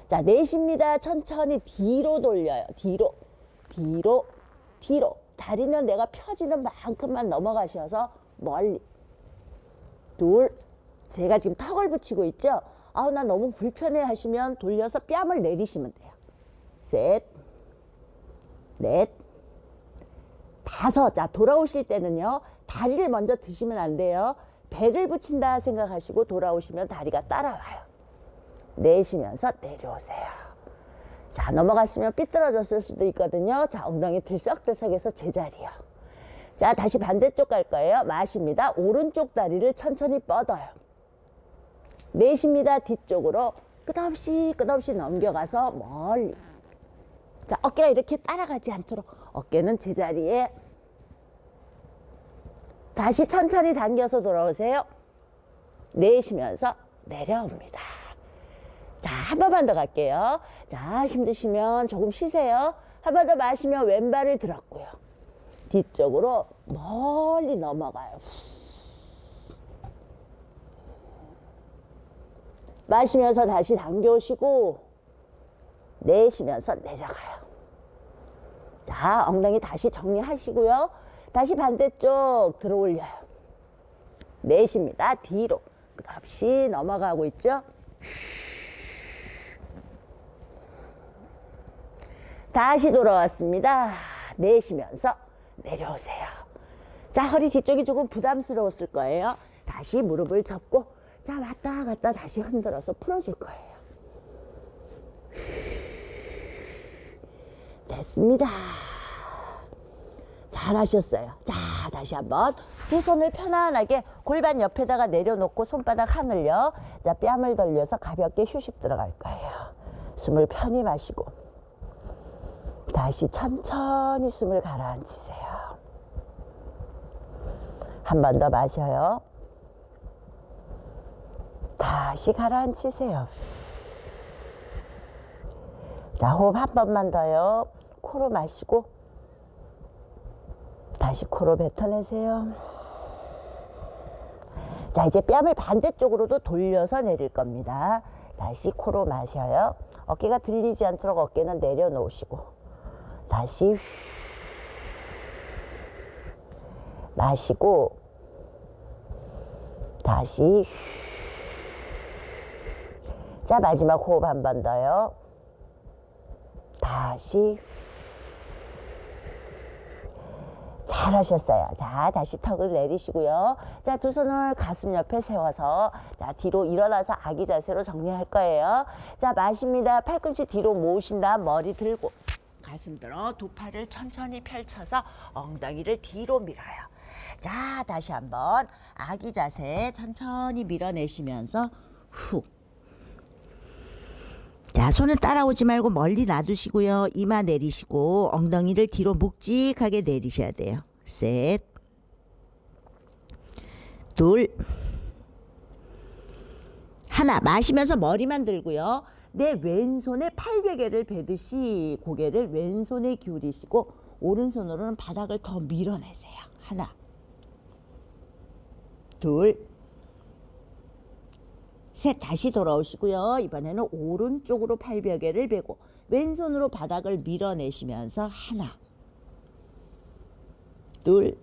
자, 내쉽니다. 천천히 뒤로 돌려요. 뒤로, 뒤로, 뒤로. 다리는 내가 펴지는 만큼만 넘어가셔서 멀리. 둘. 제가 지금 턱을 붙이고 있죠? 아우, 나 너무 불편해 하시면 돌려서 뺨을 내리시면 돼요. 셋. 넷. 5. 자, 돌아오실 때는요, 다리를 먼저 드시면 안 돼요. 배를 붙인다 생각하시고 돌아오시면 다리가 따라와요. 내쉬면서 내려오세요. 자, 넘어갔으면 삐뚤어졌을 수도 있거든요. 자, 엉덩이 들썩들썩해서 제자리요. 자, 다시 반대쪽 갈 거예요. 마십니다. 오른쪽 다리를 천천히 뻗어요. 내쉽니다. 뒤쪽으로 끝없이 넘겨가서 멀리. 자, 어깨가 이렇게 따라가지 않도록 어깨는 제자리에. 다시 천천히 당겨서 돌아오세요. 내쉬면서 내려옵니다. 자, 한 번만 더 갈게요. 자, 힘드시면 조금 쉬세요. 한 번 더 마시면 왼발을 들었고요. 뒤쪽으로 멀리 넘어가요. 마시면서 다시 당겨오시고 내쉬면서 내려가요. 자, 엉덩이 다시 정리하시고요. 다시 반대쪽 들어 올려요. 내쉽니다. 뒤로 끝없이 넘어가고 있죠. 다시 돌아왔습니다. 내쉬면서 내려오세요. 자, 허리 뒤쪽이 조금 부담스러웠을 거예요. 다시 무릎을 접고, 자, 왔다 갔다 다시 흔들어서 풀어줄 거예요. 됐습니다. 잘하셨어요. 자, 다시 한번 두 손을 편안하게 골반 옆에다가 내려놓고 손바닥 하늘요. 자, 뺨을 돌려서 가볍게 휴식 들어갈 거예요. 숨을 편히 마시고 다시 천천히 숨을 가라앉히세요. 한 번 더 마셔요. 다시 가라앉히세요. 자, 호흡 한 번만 더요. 코로 마시고 다시 코로 뱉어내세요. 자, 이제 뺨을 반대쪽으로도 돌려서 내릴 겁니다. 다시 코로 마셔요. 어깨가 들리지 않도록 어깨는 내려놓으시고 다시 마시고 다시. 자, 마지막 호흡 한 번 더요. 다시. 잘하셨어요. 자, 다시 턱을 내리시고요. 자, 두 손을 가슴 옆에 세워서 자, 뒤로 일어나서 아기 자세로 정리할 거예요. 자, 마십니다. 팔꿈치 뒤로 모으신 다음 머리 들고 가슴 들어 두 팔을 천천히 펼쳐서 엉덩이를 뒤로 밀어요. 자, 다시 한번 아기 자세 천천히 밀어내시면서 훅. 자, 손은 따라오지 말고 멀리 놔두시고요. 이마 내리시고 엉덩이를 뒤로 묵직하게 내리셔야 돼요. 셋, 둘, 하나. 마시면서 머리만 들고요. 내 왼손에 팔베개를 베듯이 고개를 왼손에 기울이시고 오른손으로는 바닥을 더 밀어내세요. 하나, 둘, 셋. 다시 돌아오시고요. 이번에는 오른쪽으로 팔베개를 베고 왼손으로 바닥을 밀어내시면서 하나, 둘,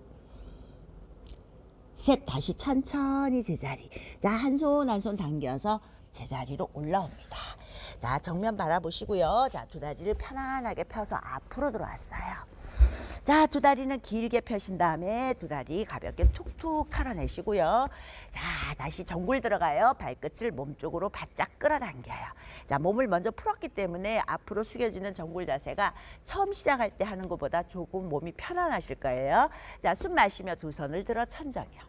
셋. 다시 천천히 제자리. 자, 한 손 한 손 당겨서 제자리로 올라옵니다. 자, 정면 바라보시고요. 자, 두 다리를 편안하게 펴서 앞으로 들어왔어요. 자, 두 다리는 길게 펴신 다음에 두 다리 가볍게 툭툭 털어내시고요. 자, 다시 정굴 들어가요. 발끝을 몸쪽으로 바짝 끌어당겨요. 자, 몸을 먼저 풀었기 때문에 앞으로 숙여지는 정굴 자세가 처음 시작할 때 하는 것보다 조금 몸이 편안하실 거예요. 자, 숨 마시며 두 손을 들어 천정이요.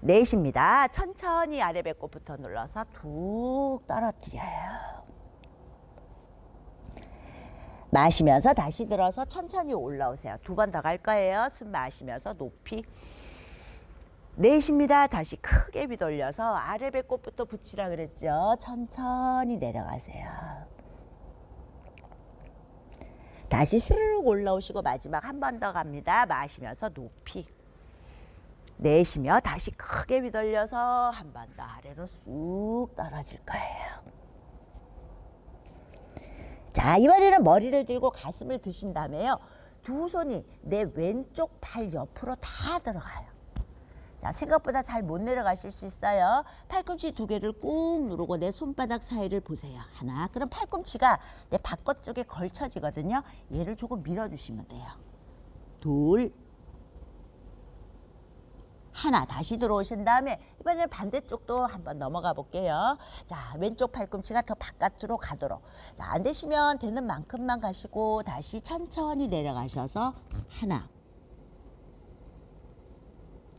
넷입니다. 천천히 아래 배꼽부터 눌러서 툭 떨어뜨려요. 마시면서 다시 들어서 천천히 올라오세요. 두 번 더 갈 거예요. 숨 마시면서 높이. 넷입니다. 다시 크게 비돌려서 아래 배꼽부터 붙이라 그랬죠. 천천히 내려가세요. 다시 스르륵 올라오시고 마지막 한 번 더 갑니다. 마시면서 높이. 내쉬며 다시 크게 비돌려서 한 번 더 아래로 쑥 떨어질 거예요. 자, 이번에는 머리를 들고 가슴을 드신 다음에요. 두 손이 내 왼쪽 팔 옆으로 다 들어가요. 자, 생각보다 잘 못 내려가실 수 있어요. 팔꿈치 두 개를 꾹 누르고 내 손바닥 사이를 보세요. 하나. 그럼 팔꿈치가 내 바깥쪽에 걸쳐지거든요. 얘를 조금 밀어주시면 돼요. 둘. 하나. 다시 들어오신 다음에 이번에는 반대쪽도 한번 넘어가 볼게요. 자, 왼쪽 팔꿈치가 더 바깥으로 가도록. 자, 안 되시면 되는 만큼만 가시고 다시 천천히 내려가셔서 하나.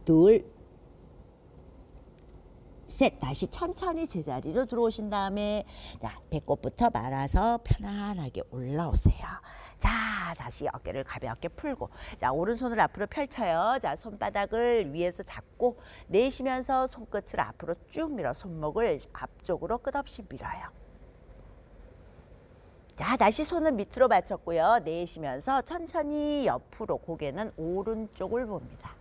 둘, 셋. 다시 천천히 제자리로 들어오신 다음에 자, 배꼽부터 말아서 편안하게 올라오세요. 자, 다시 어깨를 가볍게 풀고 자, 오른손을 앞으로 펼쳐요. 자, 손바닥을 위에서 잡고 내쉬면서 손끝을 앞으로 쭉 밀어 손목을 앞쪽으로 끝없이 밀어요. 자, 다시 손은 밑으로 받쳤고요. 내쉬면서 천천히 옆으로 고개는 오른쪽을 봅니다.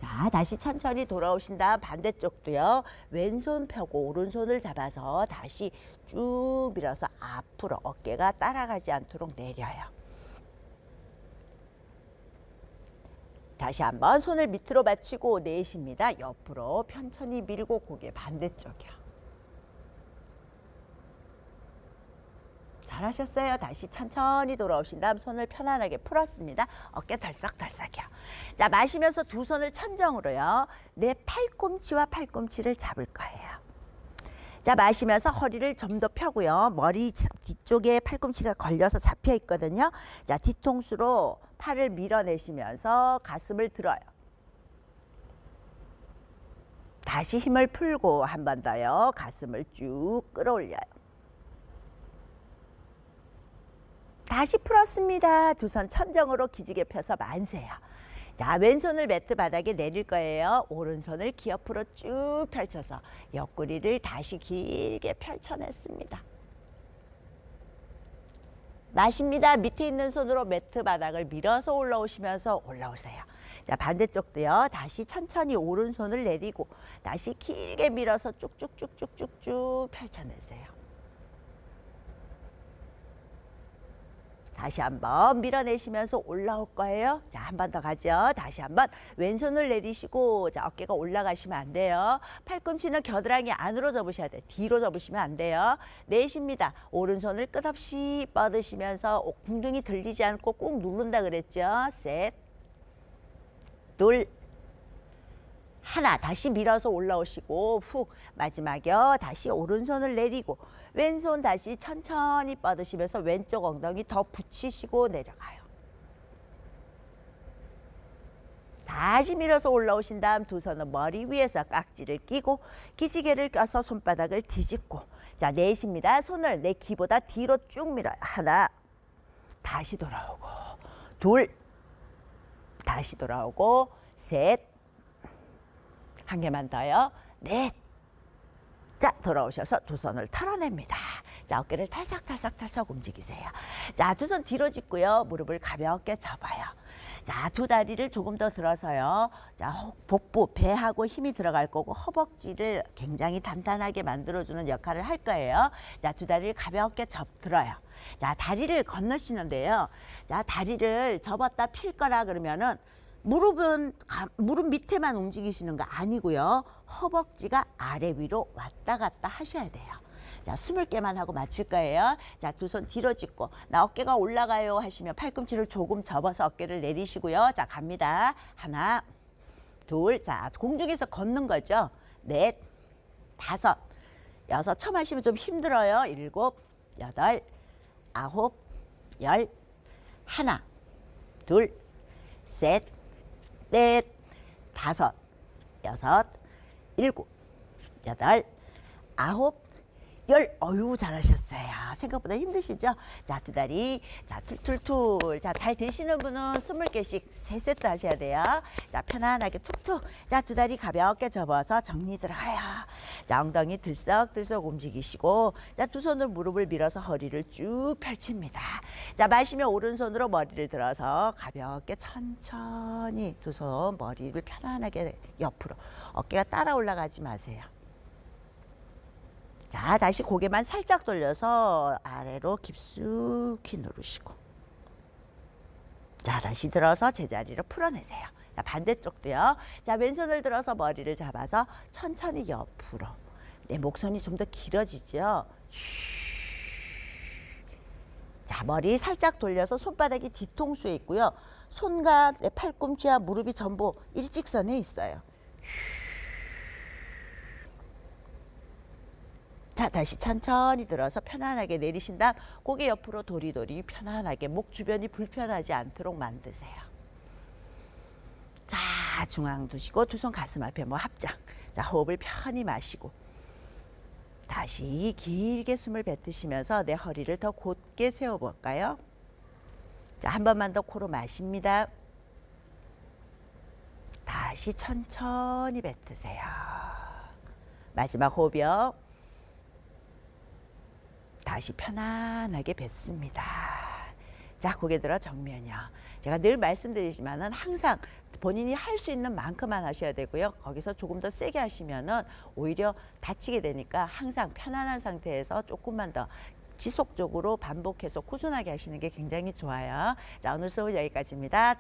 자, 다시 천천히 돌아오신 다음 반대쪽도요. 왼손 펴고 오른손을 잡아서 다시 쭉 밀어서 앞으로 어깨가 따라가지 않도록 내려요. 다시 한번 손을 밑으로 받치고 내쉽니다. 옆으로 편천히 밀고 고개 반대쪽이요. 잘하셨어요. 다시 천천히 돌아오신 다음 손을 편안하게 풀었습니다. 어깨 덜썩덜썩이요. 자, 마시면서 두 손을 천정으로요. 내 팔꿈치와 팔꿈치를 잡을 거예요. 자, 마시면서 허리를 좀 더 펴고요. 머리 뒤쪽에 팔꿈치가 걸려서 잡혀 있거든요. 자, 뒤통수로 팔을 밀어내시면서 가슴을 들어요. 다시 힘을 풀고 한 번 더요. 가슴을 쭉 끌어올려요. 다시 풀었습니다. 두 손 천정으로 기지개 펴서 만세요. 자, 왼손을 매트 바닥에 내릴 거예요. 오른손을 귀 옆으로 쭉 펼쳐서 옆구리를 다시 길게 펼쳐냈습니다. 마십니다. 밑에 있는 손으로 매트 바닥을 밀어서 올라오시면서 올라오세요. 자, 반대쪽도요. 다시 천천히 오른손을 내리고 다시 길게 밀어서 쭉쭉쭉쭉쭉쭉 펼쳐내세요. 다시 한번 밀어내시면서 올라올 거예요. 자, 한 번 더 가죠. 다시 한번 왼손을 내리시고 자, 어깨가 올라가시면 안 돼요. 팔꿈치는 겨드랑이 안으로 접으셔야 돼요. 뒤로 접으시면 안 돼요. 내쉽니다. 오른손을 끝없이 뻗으시면서 엉덩이 들리지 않고 꾹 누른다 그랬죠. 셋, 둘, 하나. 다시 밀어서 올라오시고 훅. 마지막이요. 다시 오른손을 내리고 왼손 다시 천천히 뻗으시면서 왼쪽 엉덩이 더 붙이시고 내려가요. 다시 밀어서 올라오신 다음 두 손은 머리 위에서 깍지를 끼고 기지개를 껴서 손바닥을 뒤집고 자, 내쉽니다. 손을 내 귀보다 뒤로 쭉 밀어요. 하나. 다시 돌아오고 둘. 다시 돌아오고 셋. 한 개만 더요. 넷. 자, 돌아오셔서 두 손을 털어냅니다. 자, 어깨를 털썩털썩털썩 움직이세요. 자, 두 손 뒤로 짚고요. 무릎을 가볍게 접어요. 자, 두 다리를 조금 더 들어서요. 자, 복부, 배하고 힘이 들어갈 거고 허벅지를 굉장히 단단하게 만들어주는 역할을 할 거예요. 자, 두 다리를 가볍게 들어요. 자, 다리를 건너시는데요. 자, 다리를 접었다 필 거라 그러면은 무릎 밑에만 움직이시는 거 아니고요. 허벅지가 아래 위로 왔다 갔다 하셔야 돼요. 자, 20개만 하고 마칠 거예요. 자, 두 손 뒤로 짚고 나 어깨가 올라가요 하시면 팔꿈치를 조금 접어서 어깨를 내리시고요. 자, 갑니다. 하나, 둘, 자, 공중에서 걷는 거죠. 넷, 다섯, 여섯. 처음 하시면 좀 힘들어요. 일곱, 여덟, 아홉, 열. 하나, 둘, 셋, 넷, 다섯, 여섯, 일곱, 여덟, 아홉, 열. 어유 잘하셨어요. 생각보다 힘드시죠? 자, 두 다리 자 툴툴툴. 자, 잘 되시는 분은 20개씩 3세트 하셔야 돼요. 자, 편안하게 툭툭. 자, 두 다리 가볍게 접어서 정리 들어가요. 자, 엉덩이 들썩들썩 움직이시고, 자, 두 손으로 무릎을 밀어서 허리를 쭉 펼칩니다. 자, 마시며 오른손으로 머리를 들어서 가볍게 천천히 두 손 머리를 편안하게 옆으로. 어깨가 따라 올라가지 마세요. 자, 다시 고개만 살짝 돌려서 아래로 깊숙이 누르시고, 자, 다시 들어서 제자리로 풀어내세요. 자, 반대쪽도요. 자, 왼손을 들어서 머리를 잡아서 천천히 옆으로. 내 목선이 좀 더 길어지죠. 자, 머리 살짝 돌려서 손바닥이 뒤통수에 있고요. 손과 내 팔꿈치와 무릎이 전부 일직선에 있어요. 자, 다시 천천히 들어서 편안하게 내리신 다음 고개 옆으로 도리도리 편안하게 목 주변이 불편하지 않도록 만드세요. 자, 중앙 두시고 두 손 가슴 앞에 합장. 자, 호흡을 편히 마시고 다시 길게 숨을 뱉으시면서 내 허리를 더 곧게 세워볼까요? 자, 한 번만 더 코로 마십니다. 다시 천천히 뱉으세요. 마지막 호흡이요. 다시 편안하게 뱉습니다. 자, 고개 들어 정면이요. 제가 늘 말씀드리지만은 항상 본인이 할 수 있는 만큼만 하셔야 되고요. 거기서 조금 더 세게 하시면은 오히려 다치게 되니까 항상 편안한 상태에서 조금만 더 지속적으로 반복해서 꾸준하게 하시는 게 굉장히 좋아요. 자, 오늘 수업 여기까지입니다.